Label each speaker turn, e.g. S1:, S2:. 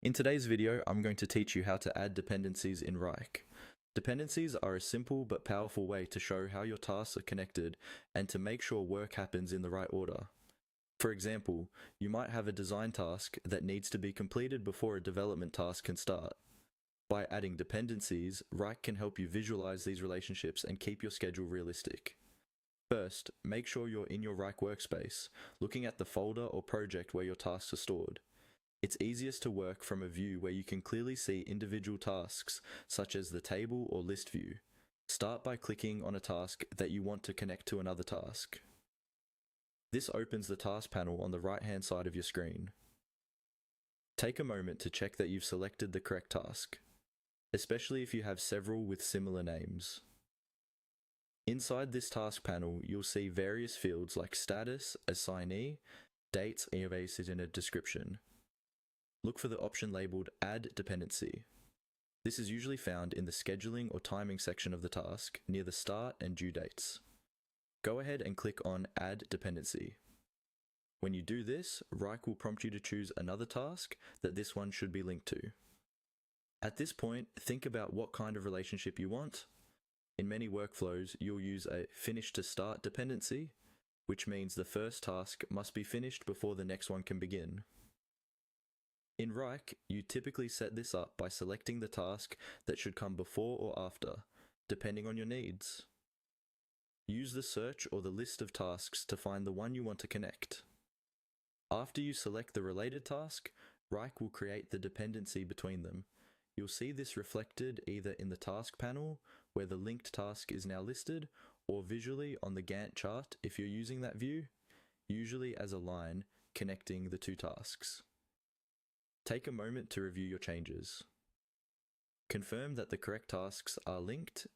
S1: In today's video, I'm going to teach you how to add dependencies in Wrike. Dependencies are a simple but powerful way to show how your tasks are connected and to make sure work happens in the right order. For example, you might have a design task that needs to be completed before a development task can start. By adding dependencies, Wrike can help you visualize these relationships and keep your schedule realistic. First, make sure you're in your Wrike workspace, looking at the folder or project where your tasks are stored. It's easiest to work from a view where you can clearly see individual tasks, such as the table or list view. Start by clicking on a task that you want to connect to another task. This opens the task panel on the right-hand side of your screen. Take a moment to check that you've selected the correct task, especially if you have several with similar names. Inside this task panel, you'll see various fields like status, assignee, dates, and in a description. Look for the option labeled Add Dependency. This is usually found in the scheduling or timing section of the task, near the start and due dates. Go ahead and click on Add Dependency. When you do this, Wrike will prompt you to choose another task that this one should be linked to. At this point, think about what kind of relationship you want. In many workflows, you'll use a Finish to Start dependency, which means the first task must be finished before the next one can begin. In Wrike, you typically set this up by selecting the task that should come before or after, depending on your needs. Use the search or the list of tasks to find the one you want to connect. After you select the related task, Wrike will create the dependency between them. You'll see this reflected either in the task panel, where the linked task is now listed, or visually on the Gantt chart if you're using that view, usually as a line connecting the two tasks. Take a moment to review your changes. Confirm that the correct tasks are linked